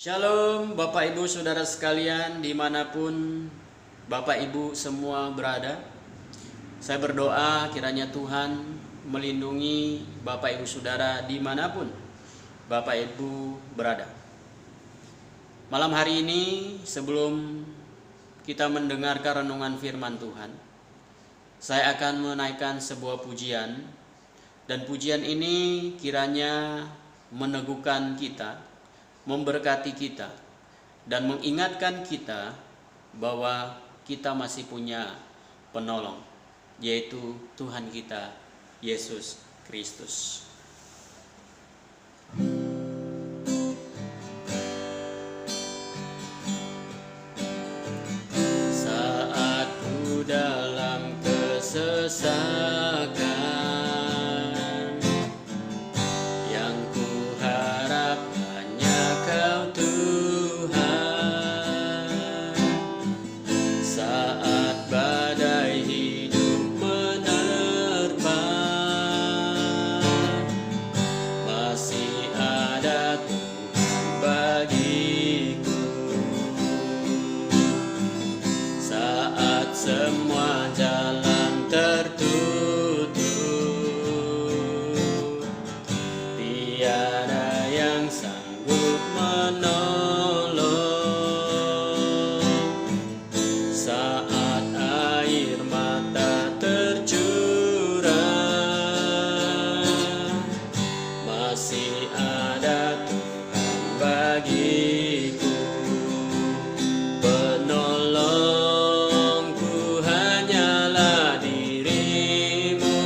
Shalom Bapak Ibu Saudara sekalian dimanapun Bapak Ibu semua berada. Saya berdoa kiranya Tuhan melindungi Bapak Ibu Saudara dimanapun Bapak Ibu berada. Malam hari ini sebelum kita mendengarkan renungan firman Tuhan, saya akan menaikkan sebuah pujian. Dan pujian ini kiranya meneguhkan kita, memberkati kita, dan mengingatkan kita bahwa kita masih punya penolong, yaitu Tuhan kita Yesus Kristus. Saat ku dalam kesesakan, yang ku harap hanya Kau Tuhan. Saat badai hidup menerpa, masih ada Tuhan bagiku. Saat semua jalan tertutup, tiada yang sanggup menolong. Saat air mata tercurah, masih ada Tuhan bagiku. Penolongku hanyalah dirimu,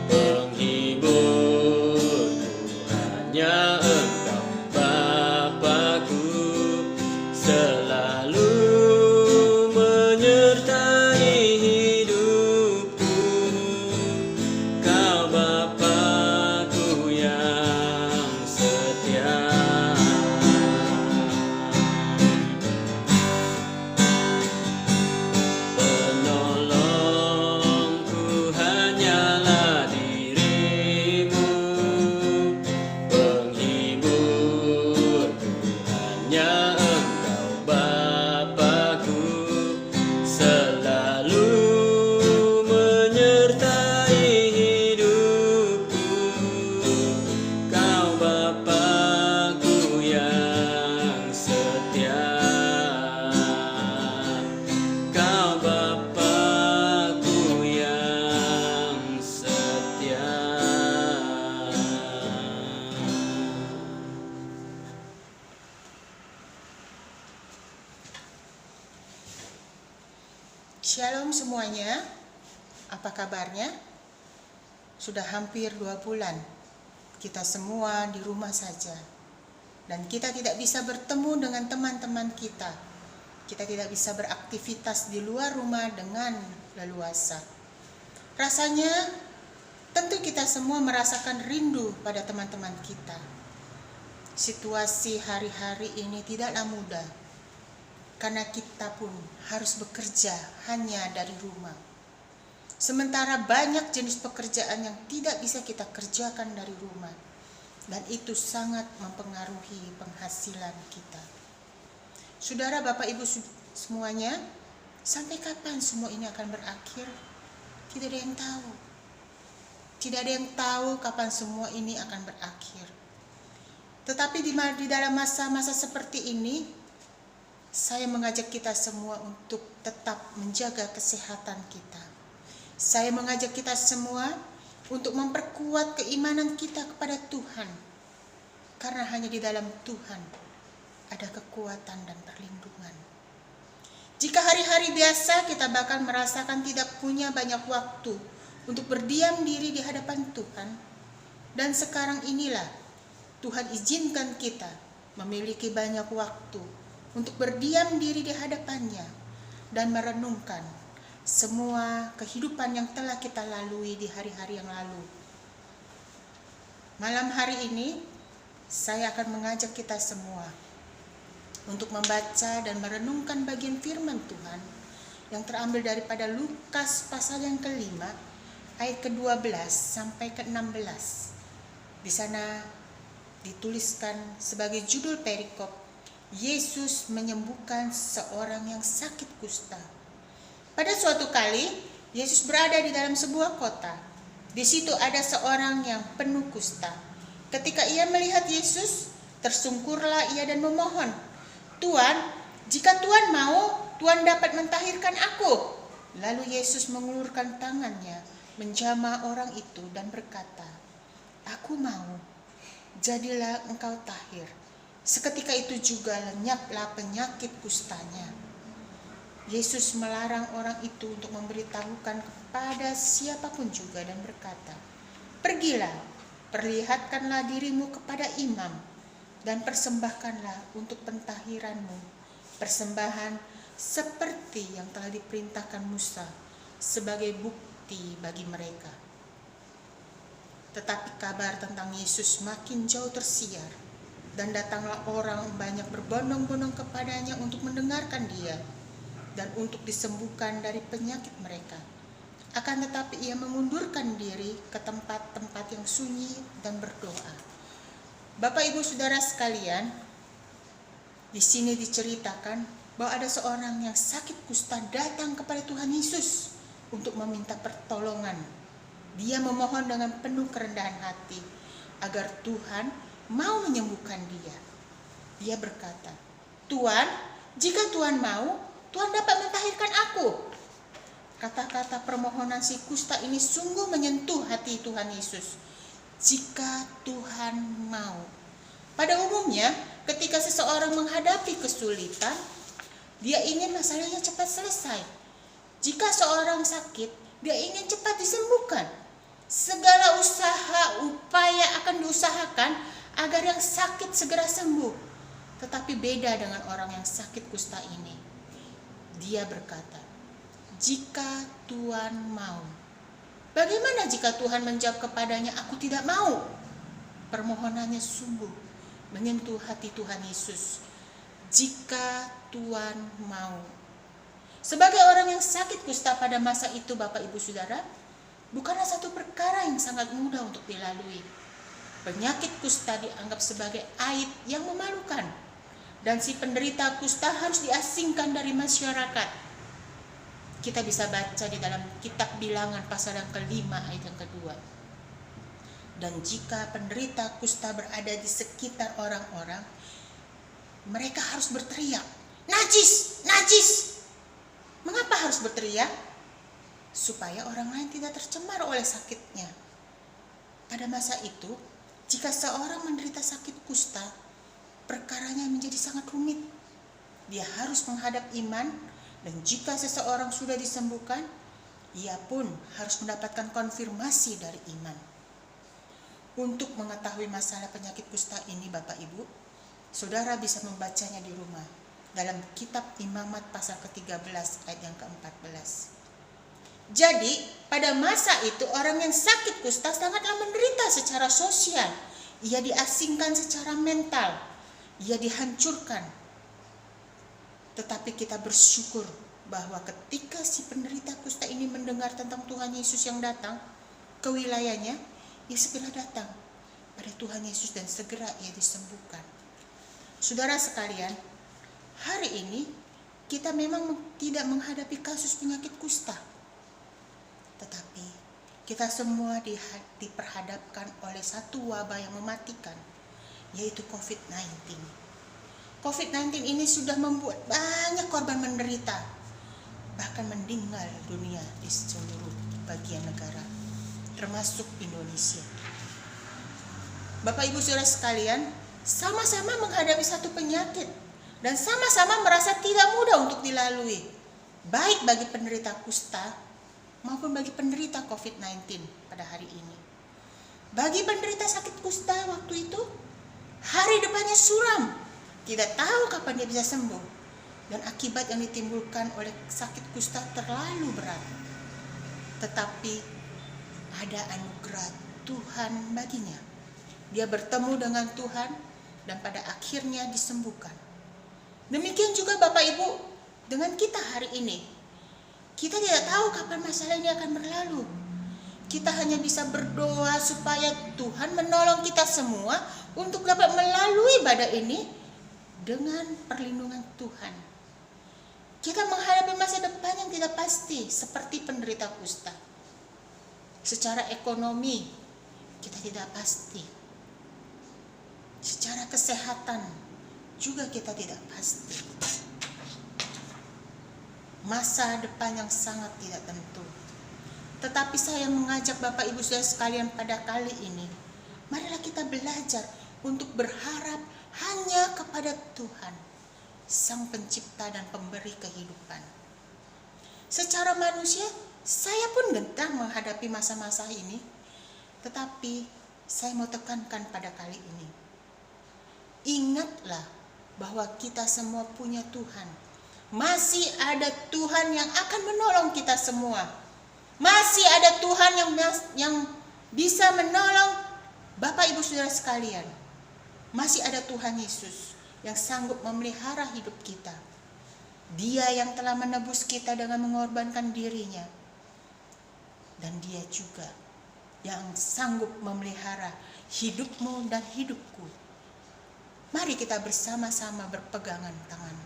penghiburku hanya Engkau Bapa-Ku, selalu menyertai hidupku. Kau Bapa-Ku yang setia. Penolongku hanyalah dirimu, penghiburku hanya Engkau Bapa-Ku, selalu menyertai hidupku. Kau Bapa-Ku yang setia. Kau Bapa-Ku yang setia. Shalom semuanya, apa kabarnya? Sudah hampir 2 bulan kita semua di rumah saja, dan kita tidak bisa bertemu dengan teman-teman kita. Kita tidak bisa beraktivitas di luar rumah dengan leluasa. Rasanya tentu kita semua merasakan rindu pada teman-teman kita. Situasi hari-hari ini tidaklah mudah, karena kita pun harus bekerja hanya dari rumah. Sementara banyak jenis pekerjaan yang tidak bisa kita kerjakan dari rumah, dan itu sangat mempengaruhi penghasilan kita. Saudara, Bapak Ibu semuanya, sampai kapan semua ini akan berakhir? Tidak ada yang tahu. Tidak ada yang tahu kapan semua ini akan berakhir. Tetapi di dalam masa-masa seperti ini, saya mengajak kita semua untuk tetap menjaga kesehatan kita. Saya mengajak kita semua untuk memperkuat keimanan kita kepada Tuhan. Karena hanya di dalam Tuhan ada kekuatan dan perlindungan. Jika hari-hari biasa kita bahkan merasakan tidak punya banyak waktu untuk berdiam diri di hadapan Tuhan, dan sekarang inilah Tuhan izinkan kita memiliki banyak waktu untuk berdiam diri di hadapannya dan merenungkan semua kehidupan yang telah kita lalui di hari-hari yang lalu. Malam hari ini saya akan mengajak kita semua untuk membaca dan merenungkan bagian firman Tuhan yang terambil daripada Lukas pasal yang ke-5 ayat ke-12 sampai ke-16. Di sana dituliskan sebagai judul perikop, Yesus menyembuhkan seorang yang sakit kusta. Pada suatu kali, Yesus berada di dalam sebuah kota. Di situ ada seorang yang penuh kusta. Ketika ia melihat Yesus, tersungkurlah ia dan memohon, "Tuan, jika Tuan mau, Tuan dapat mentahirkan aku." Lalu Yesus mengulurkan tangannya, menjamah orang itu dan berkata, "Aku mau, jadilah engkau tahir." Seketika itu juga lenyaplah penyakit kustanya. Yesus melarang orang itu untuk memberitahukan kepada siapapun juga dan berkata, "Pergilah, perlihatkanlah dirimu kepada imam dan persembahkanlah untuk pentahiranmu persembahan seperti yang telah diperintahkan Musa sebagai bukti bagi mereka." Tetapi kabar tentang Yesus makin jauh tersiar, dan datanglah orang banyak berbondong-bondong kepadanya untuk mendengarkan dia dan untuk disembuhkan dari penyakit mereka. Akan tetapi ia mengundurkan diri ke tempat-tempat yang sunyi dan berdoa. Bapak Ibu Saudara sekalian, di sini diceritakan bahwa ada seorang yang sakit kusta datang kepada Tuhan Yesus untuk meminta pertolongan. Dia memohon dengan penuh kerendahan hati agar Tuhan mau menyembuhkan dia. Dia berkata, "Tuan, jika Tuan mau, Tuan dapat mentahirkan aku." Kata-kata permohonan si kusta ini sungguh menyentuh hati Tuhan Yesus. Jika Tuhan mau. Pada umumnya, ketika seseorang menghadapi kesulitan, dia ingin masalahnya cepat selesai. Jika seorang sakit, dia ingin cepat disembuhkan. Segala usaha, upaya akan diusahakan agar yang sakit segera sembuh. Tetapi beda dengan orang yang sakit kusta ini. Dia berkata, "Jika Tuhan mau." Bagaimana jika Tuhan menjawab kepadanya, "Aku tidak mau"? Permohonannya sungguh menyentuh hati Tuhan Yesus. Jika Tuhan mau. Sebagai orang yang sakit kusta pada masa itu, Bapak Ibu Saudara, bukanlah satu perkara yang sangat mudah untuk dilalui. Penyakit kusta dianggap sebagai aib yang memalukan, dan si penderita kusta harus diasingkan dari masyarakat. Kita bisa baca di dalam kitab Bilangan pasal yang kelima ayat yang kedua. Dan jika penderita kusta berada di sekitar orang-orang, mereka harus berteriak, "Najis, najis!" Mengapa harus berteriak? Supaya orang lain tidak tercemar oleh sakitnya. Pada masa itu, jika seorang menderita sakit kusta, perkaranya menjadi sangat rumit. Dia harus menghadap imam, dan jika seseorang sudah disembuhkan, ia pun harus mendapatkan konfirmasi dari imam. Untuk mengetahui masalah penyakit kusta ini, Bapak Ibu, saudara bisa membacanya di rumah dalam kitab Imamat pasal ke-13 ayat yang ke-14. Jadi, pada masa itu orang yang sakit kusta sangatlah menderita secara sosial. Ia diasingkan secara mental. Ia dihancurkan. Tetapi kita bersyukur bahwa ketika si penderita kusta ini mendengar tentang Tuhan Yesus yang datang ke wilayahnya, ia segera datang pada Tuhan Yesus dan segera ia disembuhkan. Saudara sekalian, hari ini kita memang tidak menghadapi kasus penyakit kusta. Tetapi kita semua diperhadapkan oleh satu wabah yang mematikan, yaitu COVID-19. COVID-19 ini sudah membuat banyak korban menderita, bahkan meninggal dunia di seluruh bagian negara, termasuk Indonesia. Bapak Ibu Saudara sekalian, sama-sama menghadapi satu penyakit dan sama-sama merasa tidak mudah untuk dilalui, baik bagi penderita kusta maupun bagi penderita COVID-19 pada hari ini. Bagi penderita sakit kusta waktu itu, hari depannya suram, tidak tahu kapan dia bisa sembuh, dan akibat yang ditimbulkan oleh sakit kusta terlalu berat. Tetapi ada anugerah Tuhan baginya. Dia bertemu dengan Tuhan dan pada akhirnya disembuhkan. Demikian juga Bapak Ibu dengan kita hari ini. Kita tidak tahu kapan masalah ini akan berlalu. Kita hanya bisa berdoa supaya Tuhan menolong kita semua untuk dapat melalui badai ini dengan perlindungan Tuhan. Kita menghadapi masa depan yang tidak pasti seperti penderita kusta. Secara ekonomi kita tidak pasti. Secara kesehatan juga kita tidak pasti. Masa depan yang sangat tidak tentu. Tetapi saya mengajak Bapak Ibu Saudara sekalian pada kali ini, marilah kita belajar untuk berharap hanya kepada Tuhan, Sang Pencipta dan Pemberi kehidupan. Secara manusia, saya pun gentar menghadapi masa-masa ini, tetapi saya mau tekankan pada kali ini. Ingatlah bahwa kita semua punya Tuhan. Masih ada Tuhan yang akan menolong kita semua. Masih ada Tuhan yang bisa menolong Bapak Ibu Saudara sekalian. Masih ada Tuhan Yesus yang sanggup memelihara hidup kita. Dia yang telah menebus kita dengan mengorbankan dirinya. Dan dia juga yang sanggup memelihara hidupmu dan hidupku. Mari kita bersama-sama berpegangan tangan.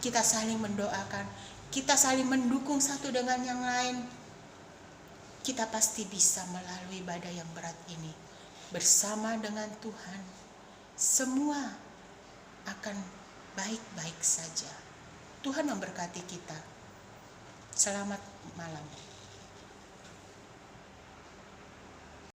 Kita saling mendoakan, kita saling mendukung satu dengan yang lain. Kita pasti bisa melalui badai yang berat ini. Bersama dengan Tuhan, semua akan baik-baik saja. Tuhan memberkati kita. Selamat malam.